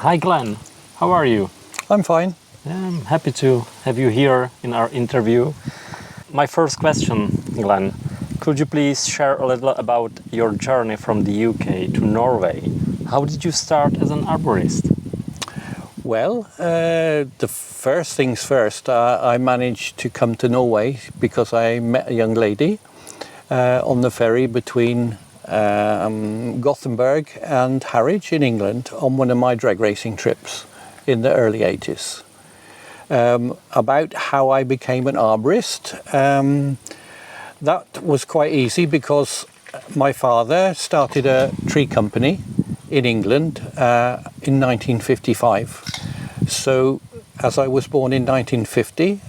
Hi Glen, how are you? I'm fine. I'm happy to have you here in our interview. My first question, Glen, could you please share a little about your journey from the UK to Norway? How did you start as an arborist? Well, the first things first, I managed to come to Norway because I met a young lady on the ferry between Gothenburg and Harwich in England on one of my drag racing trips in the early 80s. About how I became an arborist, that was quite easy because my father started a tree company in England in 1955. So as I was born in 1950,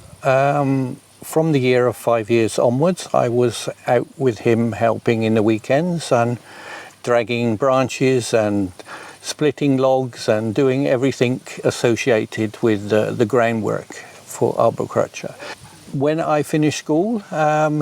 from the year of 5 years onwards, I was out with him helping in the weekends and dragging branches and splitting logs and doing everything associated with the groundwork for arboriculture. When I finished school,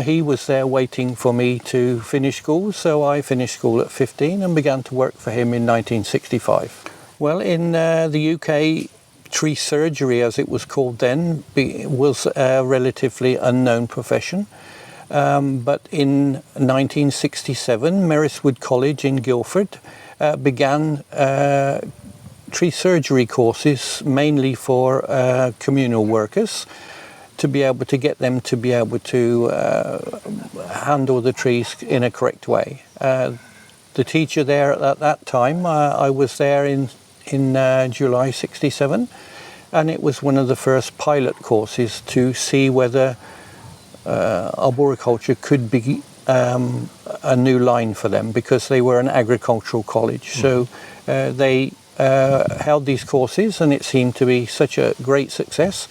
he was there waiting for me to finish school, so I finished school at 15 and began to work for him in 1965. Well, in the UK, tree surgery, as it was called then, was a relatively unknown profession. But in 1967, Merriswood College in Guildford began tree surgery courses mainly for communal workers, to be able to get them to be able to handle the trees in a correct way. The teacher there at that time, I was there in July 67, and it was one of the first pilot courses to see whether arboriculture could be a new line for them, because they were an agricultural college. So they held these courses, and it seemed to be such a great success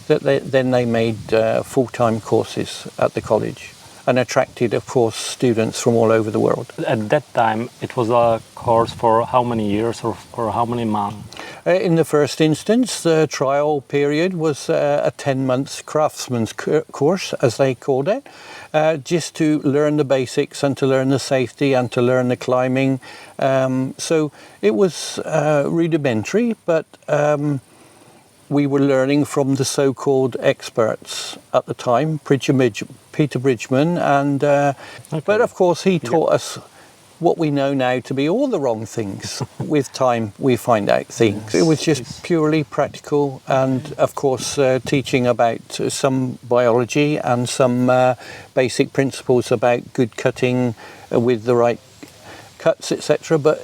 that they made full-time courses at the college and attracted, of course, students from all over the world. At that time, it was a course for how many years or for how many months? In the first instance, the trial period was a 10-month craftsman's course, as they called it, just to learn the basics and to learn the safety and to learn the climbing. So it was rudimentary, but we were learning from the so-called experts at the time, Peter Bridgman, and but of course he taught us what we know now to be all the wrong things. With time we find out things. It was just purely practical, and of course teaching about some biology and some basic principles about good cutting with the right cuts, etc. But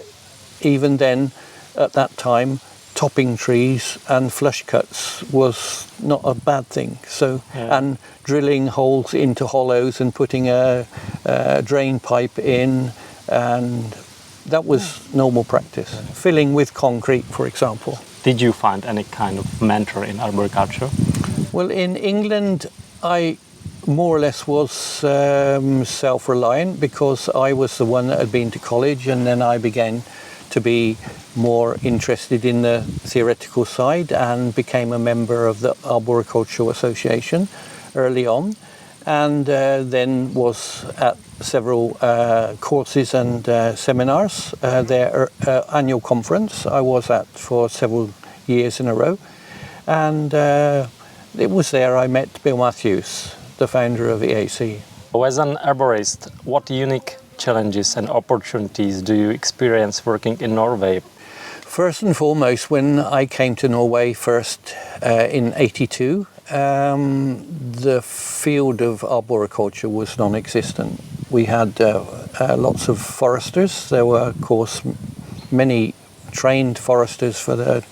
even then, at that time, topping trees and flush cuts was not a bad thing. So, and drilling holes into hollows and putting a drain pipe in, and that was normal practice. Filling with concrete, for example. Did you find any kind of mentor in arboriculture? Well, in England, I more or less was self-reliant, because I was the one that had been to college, and then I began to be more interested in the theoretical side and became a member of the Arboricultural Association early on, and then was at several courses and seminars. Their annual conference I was at for several years in a row, and it was there I met Bill Matthews, the founder of EAC. As an arborist, what unique challenges and opportunities do you experience working in Norway? First and foremost, when I came to Norway first in '82, the field of arboriculture was non-existent. We had lots of foresters. There were, of course, many trained foresters for the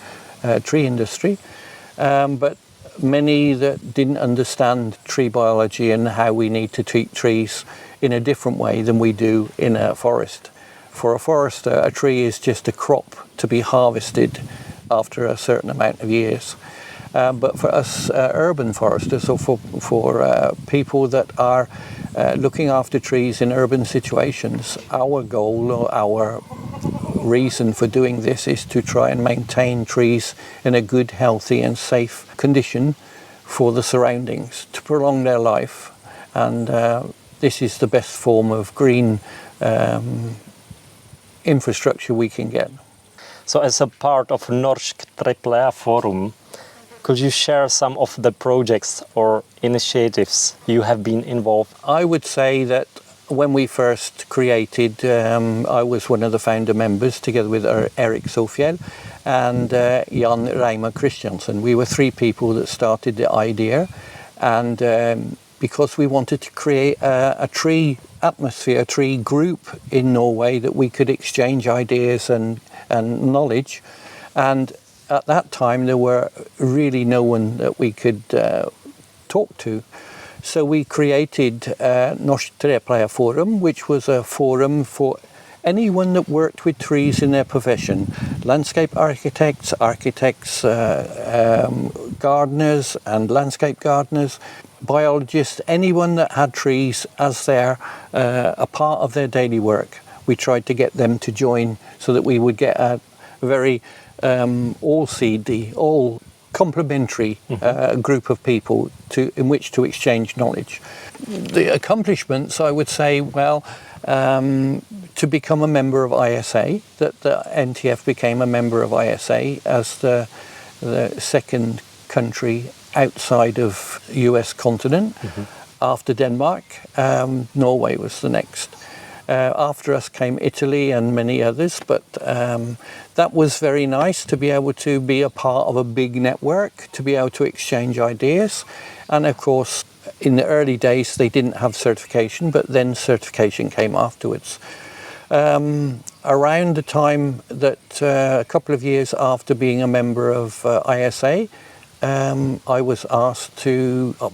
tree industry, but many that didn't understand tree biology and how we need to treat trees in a different way than we do in a forest. For a forester, a tree is just a crop to be harvested after a certain amount of years. But for us urban foresters, or for people that are looking after trees in urban situations, our goal or our reason for doing this is to try and maintain trees in a good, healthy and safe condition for the surroundings, to prolong their life. And this is the best form of green infrastructure we can get. So as a part of Norsk Trepleieforum, could you share some of the projects or initiatives you have been involved? I would say that when we first created, I was one of the founder members together with Erik Sofiel and Jan Reimer Christiansen. We were three people that started the idea, and because we wanted to create a tree atmosphere, a tree group in Norway that we could exchange ideas and knowledge. And at that time there were really no one that we could talk to. So we created Norsk Trepleieforum, which was a forum for anyone that worked with trees in their profession. Landscape architects, gardeners and landscape gardeners, biologists, anyone that had trees as a part of their daily work. We tried to get them to join so that we would get a very all complementary group of people in which to exchange knowledge. The accomplishments, I would say, well, to become a member of ISA, that the NTF became a member of ISA as the second country outside of US continent. After Denmark, Norway was the next. After us came Italy and many others, but that was very nice to be able to be a part of a big network, to be able to exchange ideas. And of course, in the early days, they didn't have certification, but then certification came afterwards. Around the time that a couple of years after being a member of ISA, I was asked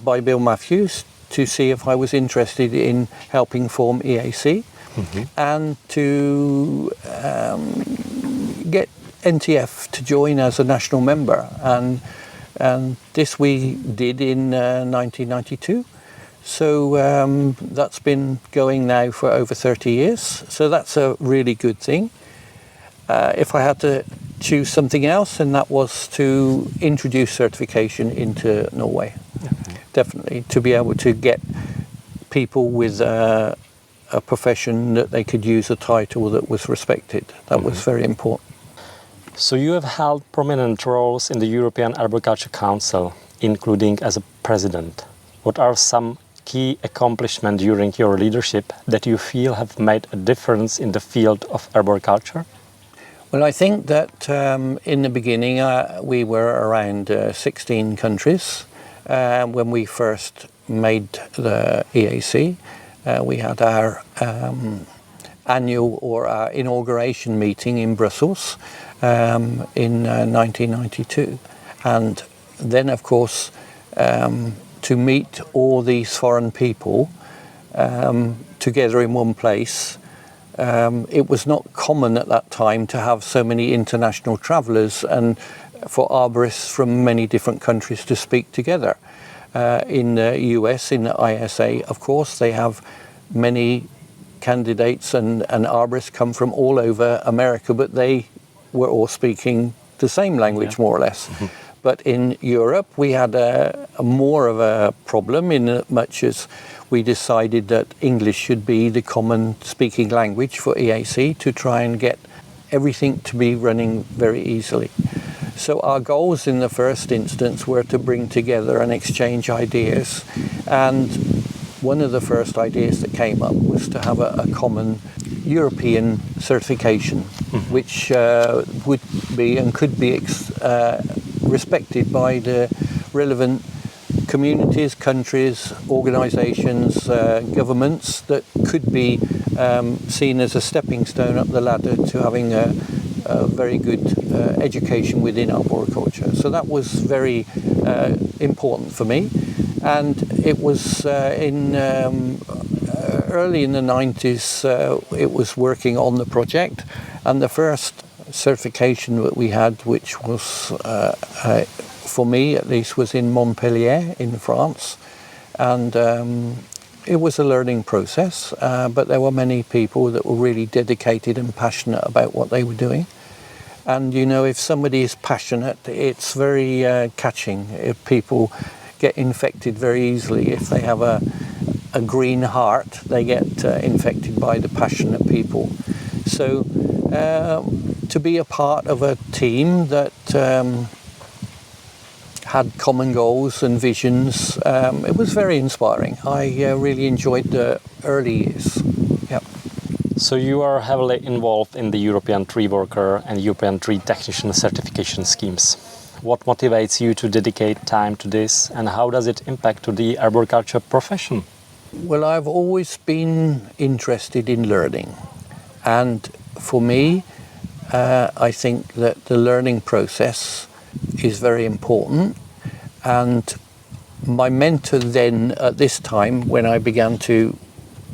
by Bill Matthews to see if I was interested in helping form EAC and to get NTF to join as a national member. And this we did in 1992. So that's been going now for over 30 years. So that's a really good thing. If I had to choose something else, and that was to introduce certification into Norway. Definitely, to be able to get people with a profession that they could use a title that was respected. That was very important. So you have held prominent roles in the European Arboricultural Council, including as a president. What are some key accomplishments during your leadership that you feel have made a difference in the field of arboriculture? Well, I think that in the beginning we were around 16 countries. When we first made the EAC, we had our annual or our inauguration meeting in Brussels in 1992. And then, of course, to meet all these foreign people together in one place, it was not common at that time to have so many international travellers and for arborists from many different countries to speak together. In the US, in the ISA, of course, they have many candidates and arborists come from all over America, but they were all speaking the same language, more or less. But in Europe, we had more of a problem in much as we decided that English should be the common speaking language for EAC to try and get everything to be running very easily. So our goals in the first instance were to bring together and exchange ideas. And one of the first ideas that came up was to have a common European certification, which would be and could be respected by the relevant communities, countries, organisations, governments that could be seen as a stepping stone up the ladder to having a very good education within arboriculture. So that was very important for me, and it was early in the 90s it was working on the project, and the first certification that we had, which was for me at least, was in Montpellier in France, and it was a learning process, but there were many people that were really dedicated and passionate about what they were doing. And you know, if somebody is passionate, it's very catching. If people get infected very easily, if they have a green heart, they get infected by the passionate people. So to be a part of a team that had common goals and visions, it was very inspiring. I really enjoyed the early years. Yeah. So you are heavily involved in the European Tree Worker and European Tree Technician certification schemes. What motivates you to dedicate time to this, and how does it impact to the arboriculture profession? Well, I've always been interested in learning, and for me, I think that the learning process is very important. And my mentor then, at this time, when I began to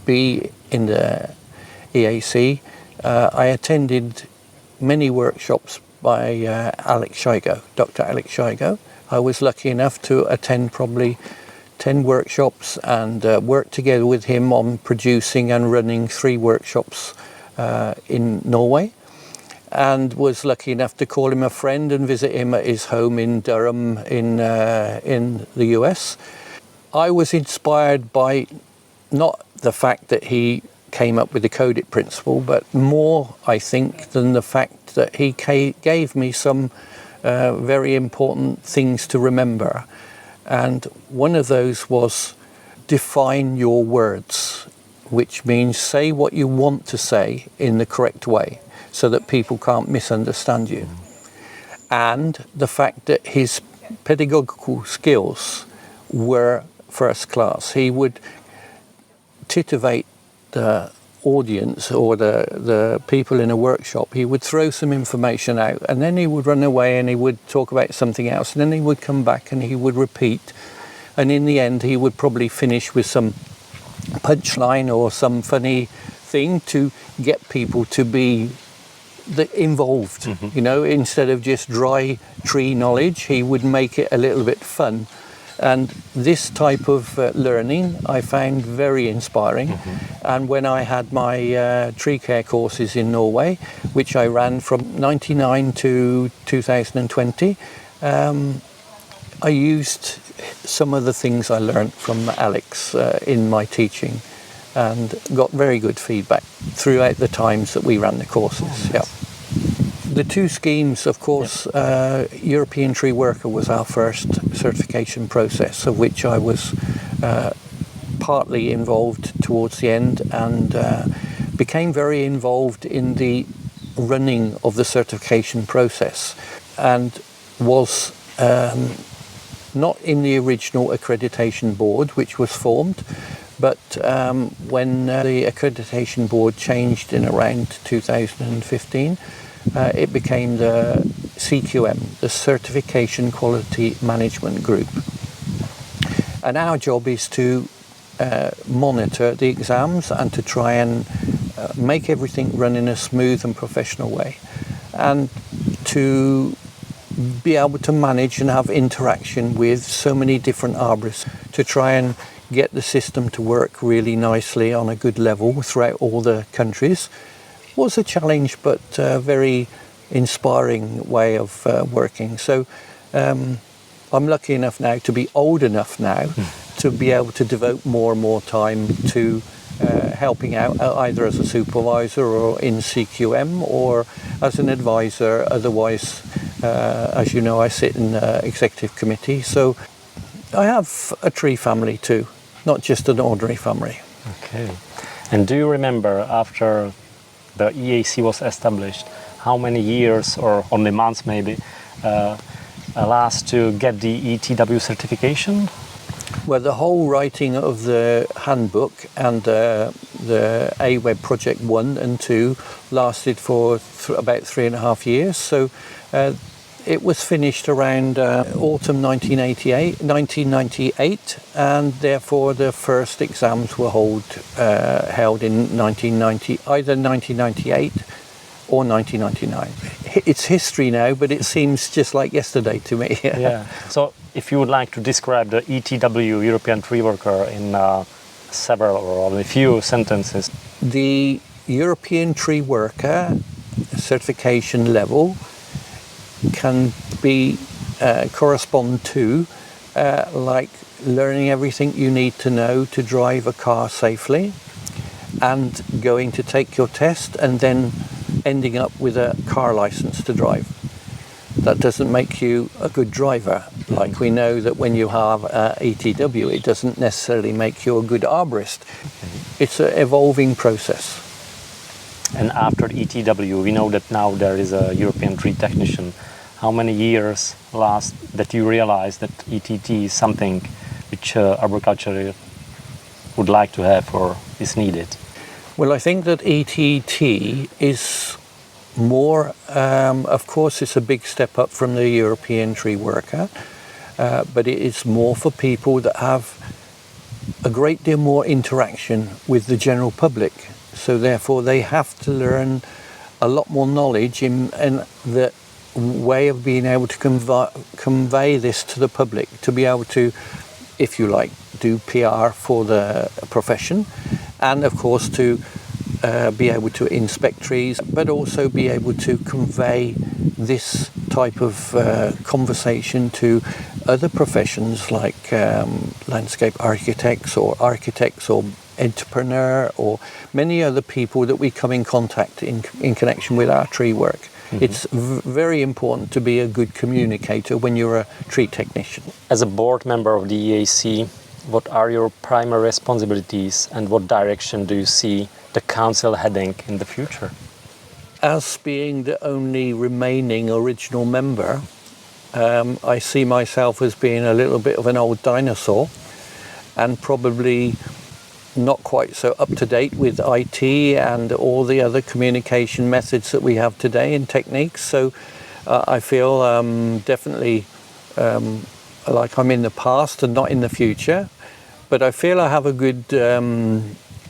be in the EAC, I attended many workshops by Dr. Alex Shigo. I was lucky enough to attend probably 10 workshops and work together with him on producing and running 3 workshops in Norway, and was lucky enough to call him a friend and visit him at his home in Durham in the US. I was inspired by not the fact that he came up with the coded principle, but more, I think, than the fact that he gave me some very important things to remember. And one of those was define your words, which means say what you want to say in the correct way so that people can't misunderstand you. And the fact that his pedagogical skills were first class. He would titivate the audience or the people in a workshop. He would throw some information out and then he would run away and he would talk about something else, and then he would come back and he would repeat, and in the end he would probably finish with some punchline or some funny thing to get people to be involved. You know, instead of just dry tree knowledge, he would make it a little bit fun. And this type of learning I found very inspiring. And when I had my tree care courses in Norway, which I ran from 99 to 2020, I used some of the things I learned from Alex in my teaching, and got very good feedback throughout the times that we ran the courses. Yeah. The 2 schemes, of course, European Tree Worker was our first certification process, of which I was partly involved towards the end, and became very involved in the running of the certification process, and was not in the original accreditation board which was formed, but when the accreditation board changed in around 2015, it became the CQM, the Certification Quality Management Group. And our job is to monitor the exams and to try and make everything run in a smooth and professional way, and to be able to manage and have interaction with so many different arborists to try and get the system to work really nicely on a good level throughout all the countries. Was a challenge, but a very inspiring way of working. So I'm lucky enough now to be old enough now to be able to devote more and more time to helping out, either as a supervisor or in CQM or as an advisor. Otherwise, as you know, I sit in the executive committee. So I have a tree family too, not just an ordinary family. Okay. And do you remember, after the EAC was established, how many years or only months maybe last to get the ETW certification? Well, the whole writing of the handbook and the AWeb Project 1 and 2 lasted for about 3.5 years. So it was finished around autumn 1998, and therefore the first exams were held in either 1998 or 1999. It's history now, but it seems just like yesterday to me. Yeah. So if you would like to describe the ETW, European Tree Worker, in several or only few sentences. The European Tree Worker certification level can be correspond to like learning everything you need to know to drive a car safely, and going to take your test, and then ending up with a car license to drive. That doesn't make you a good driver. Like we know that when you have ETW, it doesn't necessarily make you a good arborist. It's an evolving process. And after ETW, we know that now there is a European tree technician. How many years last that you realize that ETT is something which arboriculture would like to have or is needed? Well, I think that ETT is more, of course, it's a big step up from the European tree worker, but it is more for people that have a great deal more interaction with the general public. So therefore they have to learn a lot more knowledge in the way of being able to convey this to the public, to be able to, if you like, do PR for the profession, and of course to be able to inspect trees, but also be able to convey this type of conversation to other professions like landscape architects or entrepreneur or many other people that we come in contact in connection with our tree work. Mm-hmm. It's very important to be a good communicator when you're a tree technician. As a board member of the EAC, what are your primary responsibilities and what direction do you see the council heading in the future? As being the only remaining original member, I see myself as being a little bit of an old dinosaur and probably not quite so up to date with IT and all the other communication methods that we have today and techniques. So I feel definitely like I'm in the past and not in the future, but I feel I have a good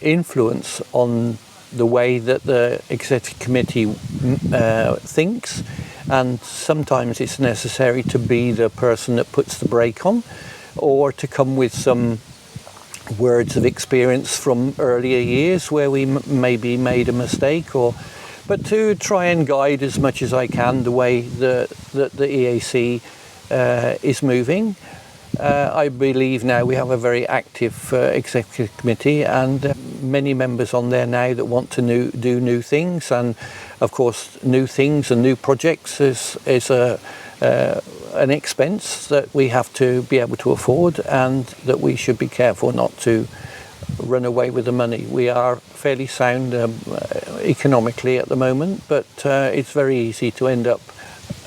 influence on the way that the executive committee thinks, and sometimes it's necessary to be the person that puts the brake on or to come with some words of experience from earlier years where we maybe made a mistake, but to try and guide as much as I can the way that the EAC is moving. I believe now we have a very active executive committee and many members on there now that want to do new things, and of course new things and new projects is an expense that we have to be able to afford, and that we should be careful not to run away with the money. We are fairly sound economically at the moment, but it's very easy to end up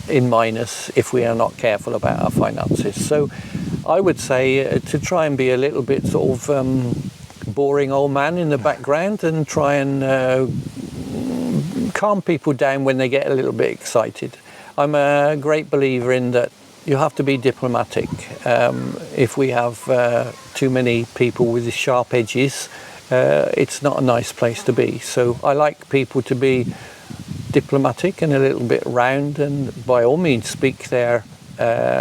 in minus if we are not careful about our finances. So I would say to try and be a little bit sort of boring old man in the background and try and calm people down when they get a little bit excited. I'm a great believer in that you have to be diplomatic. If we have too many people with sharp edges, it's not a nice place to be. So I like people to be diplomatic and a little bit round, and by all means speak their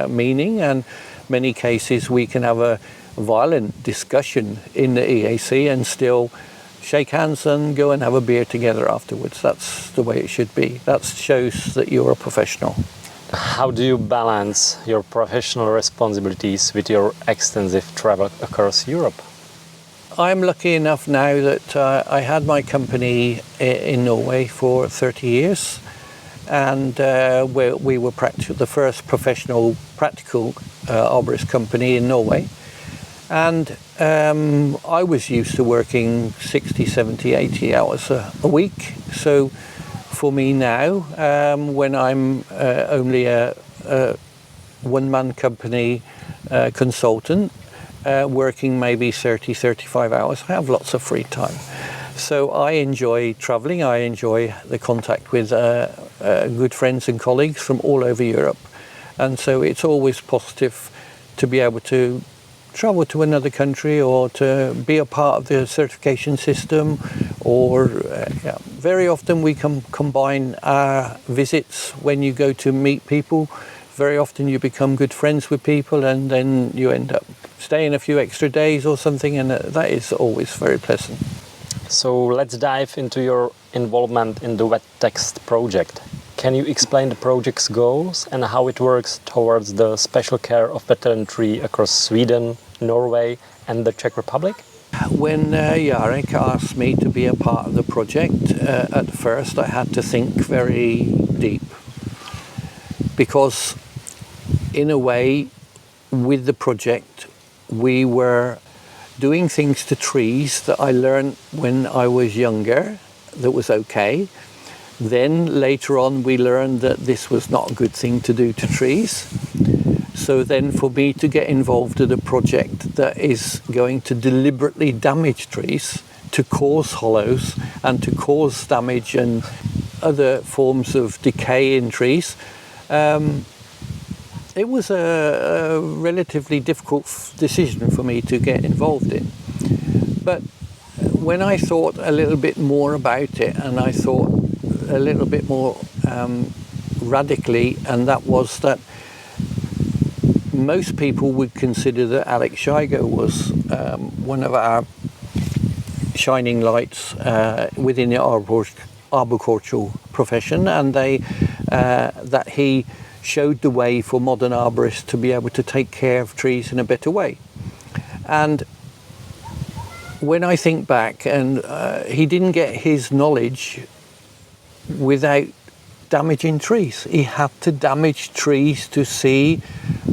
meaning, and many cases we can have a violent discussion in the EAC and still shake hands and go and have a beer together afterwards. That's the way it should be. That shows that you're a professional. How do you balance your professional responsibilities with your extensive travel across Europe? I'm lucky enough now that I had my company in Norway for 30 years, and we were the first professional practical arborist company in Norway. And I was used to working 60, 70, 80 hours a week. So for me now, when I'm only a one-man company consultant, working maybe 30, 35 hours, I have lots of free time. So I enjoy traveling. I enjoy the contact with good friends and colleagues from all over Europe. And so it's always positive to be able to travel to another country or to be a part of the certification system, or very often we can combine our visits. When you go to meet people, very often you become good friends with people, and then you end up staying a few extra days or something, and that is always very pleasant. So let's dive into your involvement in the wet text project. Can you explain the project's goals and how it works towards the special care of veteran tree across Sweden, Norway and the Czech Republic? When Jarek asked me to be a part of the project, at first I had to think very deep, because in a way with the project we were doing things to trees that I learned when I was younger that was okay. Then later on we learned that this was not a good thing to do to trees. So then for me to get involved in a project that is going to deliberately damage trees, to cause hollows and to cause damage and other forms of decay in trees, it was a relatively difficult decision for me to get involved in. But when I thought a little bit more about it, and I thought a little bit more radically, and that was that most people would consider that Alex Shigo was one of our shining lights within the arboricultural profession, and that he showed the way for modern arborists to be able to take care of trees in a better way. And when I think back, and he didn't get his knowledge without damaging trees. He had to damage trees to see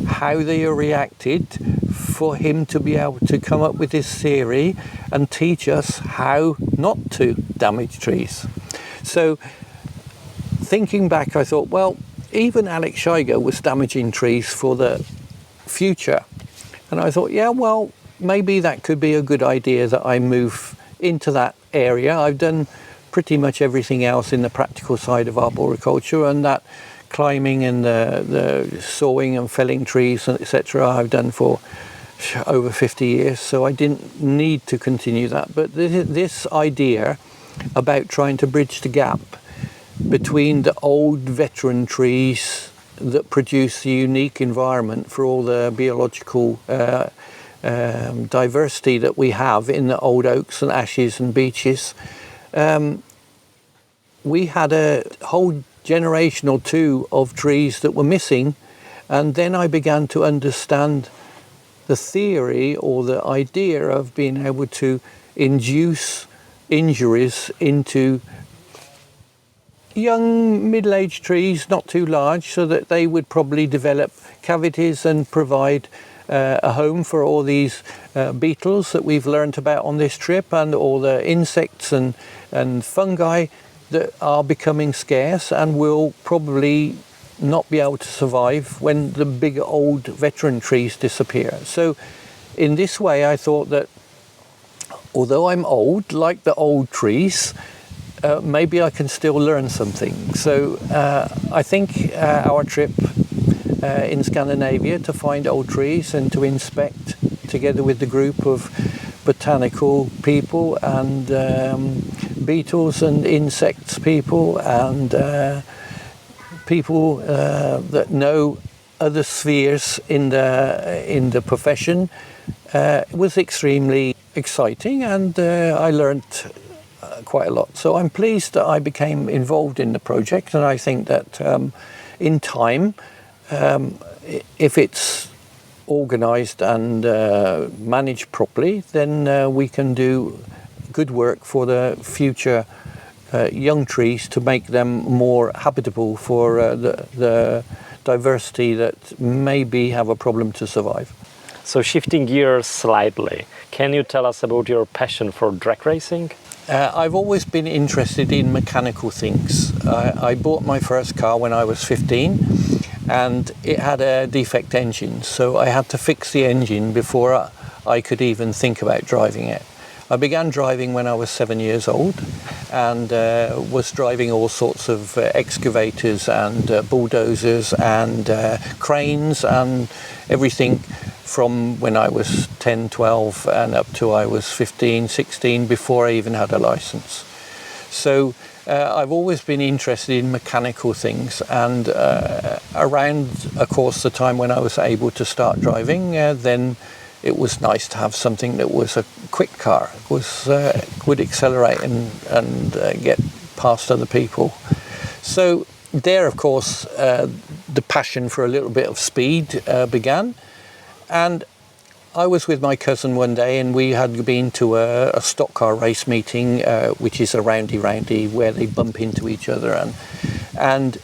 how they reacted for him to be able to come up with this theory and teach us how not to damage trees. So thinking back, I thought, well, even Alex Shigo was damaging trees for the future. And I thought, yeah, well, maybe that could be a good idea that I move into that area. I've done pretty much everything else in the practical side of arboriculture, and that climbing and the sawing and felling trees, etc., I've done for over 50 years, so I didn't need to continue that. But this idea about trying to bridge the gap between the old veteran trees that produce the unique environment for all the biological diversity that we have in the old oaks and ashes and beeches, we had a whole generation or two of trees that were missing, and then I began to understand the theory or the idea of being able to induce injuries into young middle-aged trees, not too large, so that they would probably develop cavities and provide a home for all these beetles that we've learnt about on this trip, and all the insects and fungi that are becoming scarce and will probably not be able to survive when the big old veteran trees disappear. So in this way I thought that although I'm old, like the old trees, maybe I can still learn something. So I think our trip in Scandinavia to find old trees and to inspect together with the group of botanical people and beetles and insects people and people that know other spheres in the profession was extremely exciting, and I learnt quite a lot. So I'm pleased that I became involved in the project, and I think that in time, if it's organised and managed properly, then we can do good work for the future young trees to make them more habitable for the diversity that maybe have a problem to survive. So shifting gears slightly, can you tell us about your passion for drag racing? I've always been interested in mechanical things. I bought my first car when I was 15, and it had a defect engine, so I had to fix the engine before I could even think about driving it. I began driving when I was 7 years old, and was driving all sorts of excavators and bulldozers and cranes and everything from when I was 10, 12 and up to I was 15, 16 before I even had a license. So I've always been interested in mechanical things, and around, of course, the time when I was able to start driving, then it was nice to have something that was a quick car, would accelerate and get past other people. So there, of course, the passion for a little bit of speed began. And I was with my cousin one day, and we had been to a stock car race meeting, which is a roundy where they bump into each other, and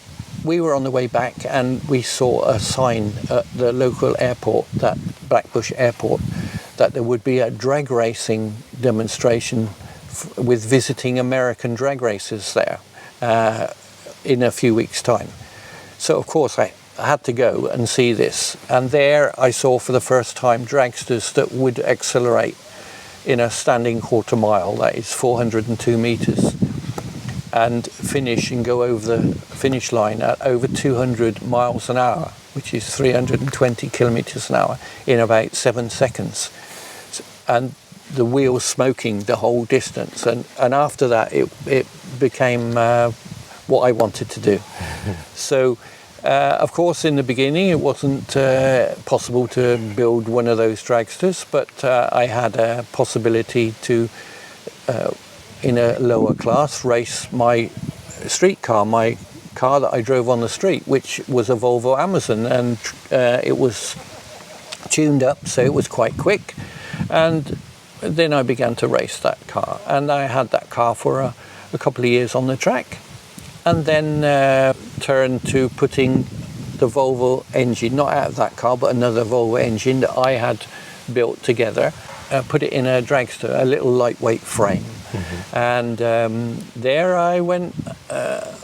we were on the way back, and we saw a sign at the local airport, that Blackbush Airport, that there would be a drag racing demonstration with visiting American drag racers there in a few weeks' time. So of course I had to go and see this, and there I saw for the first time dragsters that would accelerate in a standing quarter mile, that is 402 meters, and finish and go over the finish line at over 200 miles an hour, which is 320 kilometers an hour, in about 7 seconds. And the wheels smoking the whole distance. And after that, it became what I wanted to do. So, of course, in the beginning, it wasn't possible to build one of those dragsters, but I had a possibility to, in a lower class, race my street car, my car that I drove on the street, which was a Volvo Amazon, and it was tuned up, so it was quite quick. And then I began to race that car, and I had that car for a couple of years on the track, and then turned to putting the Volvo engine, not out of that car, but another Volvo engine that I had built together, put it in a dragster, a little lightweight frame. Mm-hmm. And there I went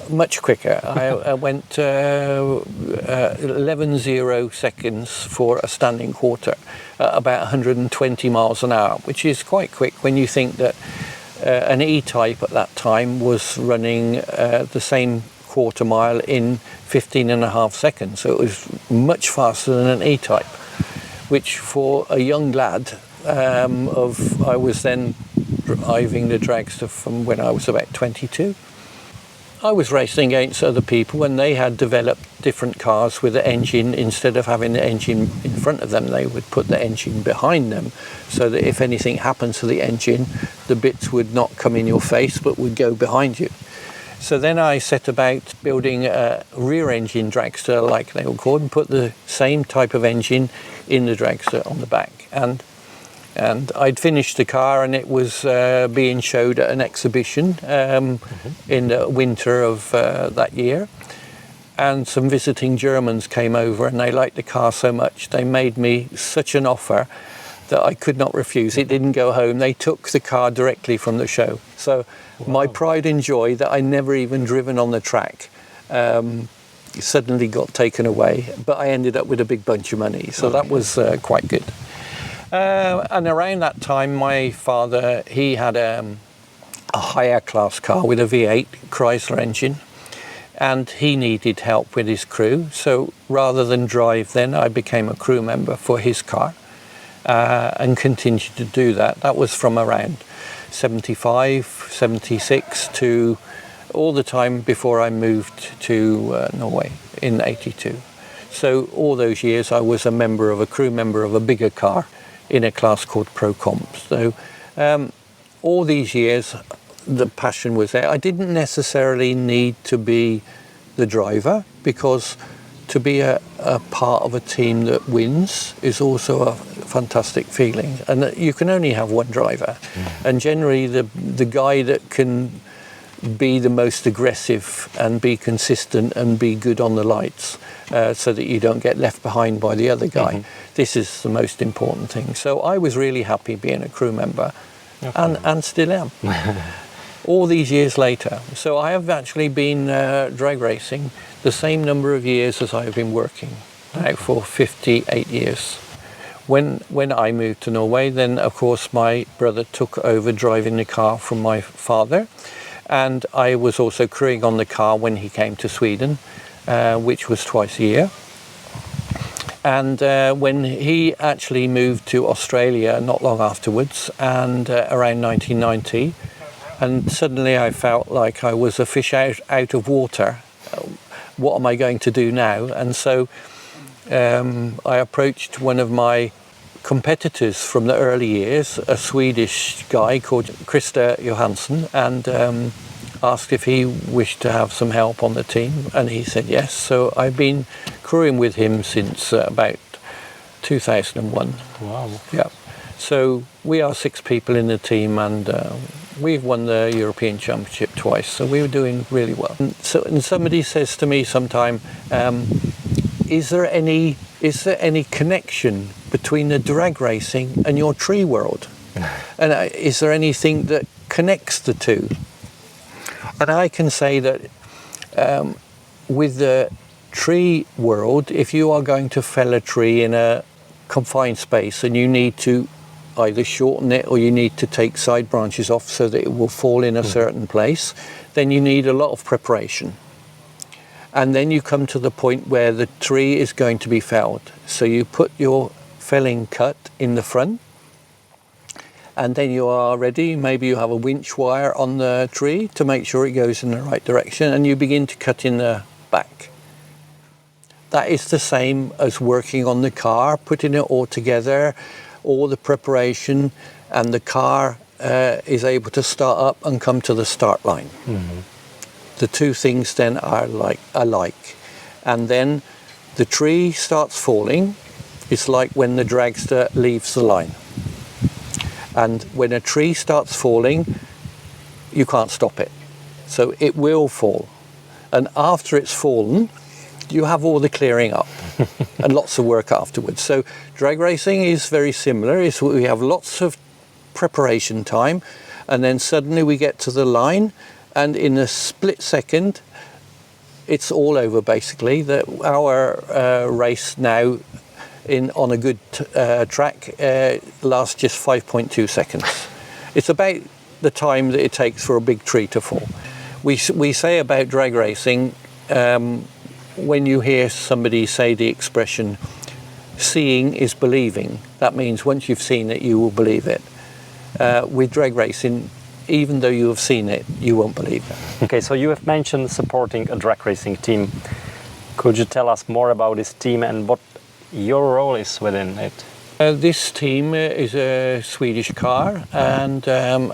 much quicker. I went 11.0 seconds for a standing quarter, about 120 miles an hour, which is quite quick when you think that an E-Type at that time was running the same quarter mile in 15.5 seconds. So it was much faster than an E-Type, which for a young lad I was then driving the dragster from when I was about 22. I was racing against other people, and they had developed different cars with the engine. Instead of having the engine in front of them, they would put the engine behind them, so that if anything happened to the engine, the bits would not come in your face but would go behind you. So then I set about building a rear engine dragster, like they were called, and put the same type of engine in the dragster on the back. And I'd finished the car, and it was being showed at an exhibition in the winter of that year. And some visiting Germans came over, and they liked the car so much, they made me such an offer that I could not refuse. It didn't go home. They took the car directly from the show. So my pride and joy that I never even driven on the track suddenly got taken away. But I ended up with a big bunch of money. So that was quite good. And around that time, my father, he had a higher class car with a V8 Chrysler engine, and he needed help with his crew. So rather than drive then, I became a crew member for his car and continued to do that. That was from around 75, 76 to all the time before I moved to Norway in 82. So all those years I was a crew member of a bigger car in a class called Pro Comp. So all these years the passion was there. I didn't necessarily need to be the driver, because to be a part of a team that wins is also a fantastic feeling, and you can only have one driver. And generally the guy that can be the most aggressive and be consistent and be good on the lights, so that you don't get left behind by the other guy. This is the most important thing. So I was really happy being a crew member, and still am. All these years later. So I have actually been drag racing the same number of years as I have been working, now for 58 years. When I moved to Norway, then of course my brother took over driving the car from my father, and I was also crewing on the car when he came to Sweden, which was twice a year. And when he actually moved to Australia not long afterwards, and around 1990, and suddenly I felt like I was a fish out of water. What am I going to do now? And so I approached one of my competitors from the early years, a Swedish guy called Christer Johansson, and asked if he wished to have some help on the team, and he said yes. So I've been crewing with him since about 2001. Wow. Yeah. So we are 6 people in the team, and we've won the European Championship twice, so we were doing really well. And somebody says to me sometime, is there any connection between the drag racing and your tree world? And is there anything that connects the two? And I can say that with the tree world, if you are going to fell a tree in a confined space and you need to either shorten it or you need to take side branches off so that it will fall in a certain place, then you need a lot of preparation. And then you come to the point where the tree is going to be felled. So you put your felling cut in the front, and then you are ready. Maybe you have a winch wire on the tree to make sure it goes in the right direction, and you begin to cut in the back. That is the same as working on the car, putting it all together, all the preparation, and the car is able to start up and come to the start line. Mm-hmm. The two things then are alike. And then the tree starts falling. It's like when the dragster leaves the line. And when a tree starts falling, you can't stop it. So it will fall. And after it's fallen, you have all the clearing up and lots of work afterwards. So drag racing is very similar. We have lots of preparation time, and then suddenly we get to the line, and in a split second, it's all over basically. Our race now on a good track lasts just 5.2 seconds. It's about the time that it takes for a big tree to fall. We say about drag racing, when you hear somebody say the expression, seeing is believing, that means once you've seen it, you will believe it. With drag racing, even though you have seen it, you won't believe it. Okay, so you have mentioned supporting a drag racing team. Could you tell us more about this team and what your role is within it? This team is a Swedish car, and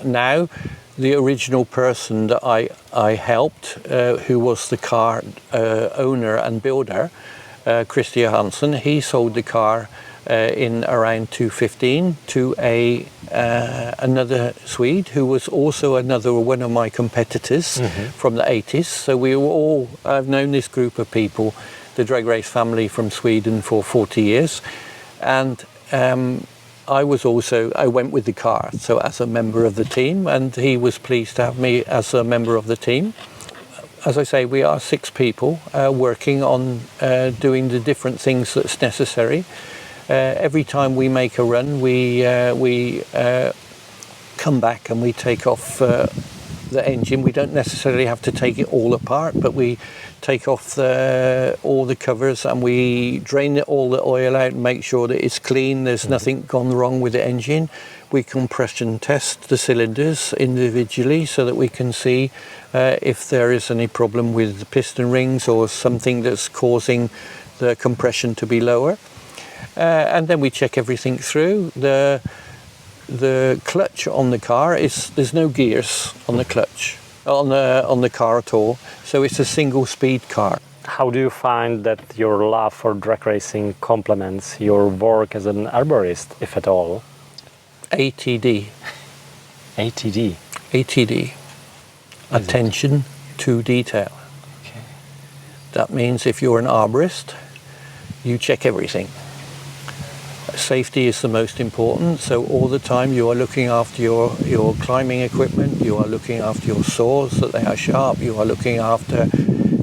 now the original person that I helped, who was the car owner and builder, Christer Hansen, he sold the car in around 2015 to another Swede who was also another one of my competitors from the 80s. So I've known this group of people, the drag race family from Sweden, for 40 years. And I went with the car, so as a member of the team, and he was pleased to have me as a member of the team. As I say, we are 6 people working on doing the different things that's necessary. Every time we make a run, we come back and we take off the engine. We don't necessarily have to take it all apart, but we take off all the covers and we drain all the oil out and make sure that it's clean, there's nothing gone wrong with the engine. We compression test the cylinders individually so that we can see if there is any problem with the piston rings or something that's causing the compression to be lower. And then we check everything through. The clutch on the car there's no gears on the clutch on the car at all, so it's a single speed car. How do you find that your love for drag racing complements your work as an arborist, if at all? ATD. ATD? ATD. Attention to detail. Okay. That means if you're an arborist, you check everything. Safety is the most important, so all the time you are looking after your climbing equipment, you are looking after your saws, that they are sharp, you are looking after,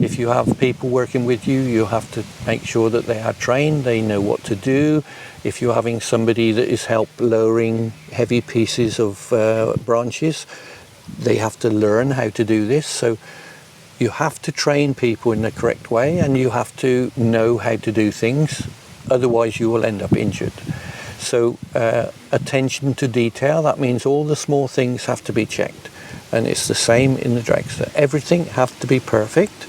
if you have people working with you, you have to make sure that they are trained, they know what to do. If you're having somebody that is help lowering heavy pieces of branches, they have to learn how to do this. So you have to train people in the correct way, and you have to know how to do things. Otherwise you will end up injured. So attention to detail, that means all the small things have to be checked. And it's the same in the dragster. Everything has to be perfect,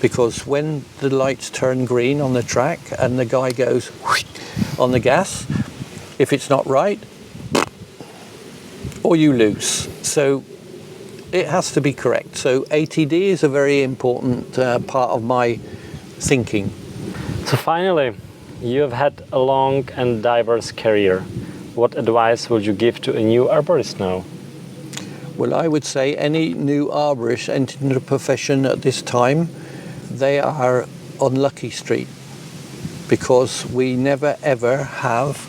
because when the lights turn green on the track and the guy goes whoosh on the gas, if it's not right, or you lose. So it has to be correct. So ATD is a very important part of my thinking. So finally, You have had a long and diverse career. What advice would you give to a new arborist now? Well, I would say any new arborist entering the profession at this time, they are on Lucky Street, because we never ever have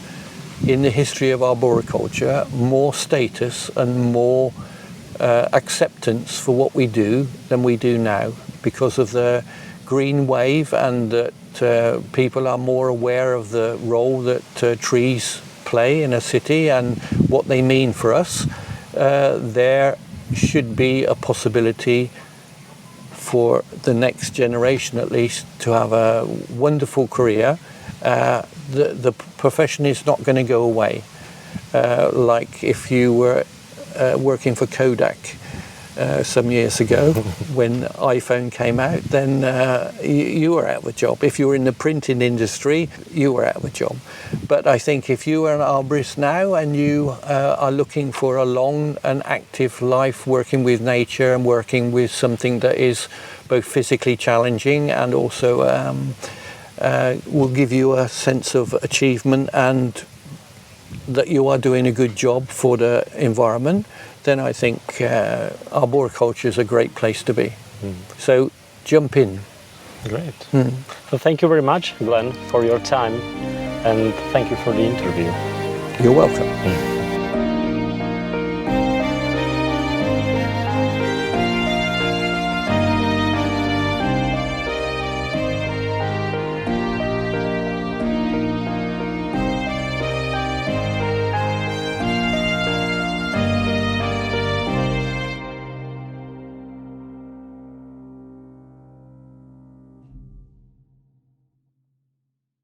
in the history of arboriculture more status and more acceptance for what we do than we do now, because of the green wave, and that people are more aware of the role that trees play in a city and what they mean for us. There should be a possibility for the next generation at least to have a wonderful career. The profession is not going to go away. Like if you were working for Kodak some years ago when iPhone came out, then you were out of a job. If you were in the printing industry, you were out of a job. But I think if you are an arborist now and you are looking for a long and active life working with nature and working with something that is both physically challenging and also will give you a sense of achievement and that you are doing a good job for the environment, then I think arboriculture is a great place to be. So jump in. Great. So thank you very much, Glen, for your time, and thank you for the interview. You're welcome.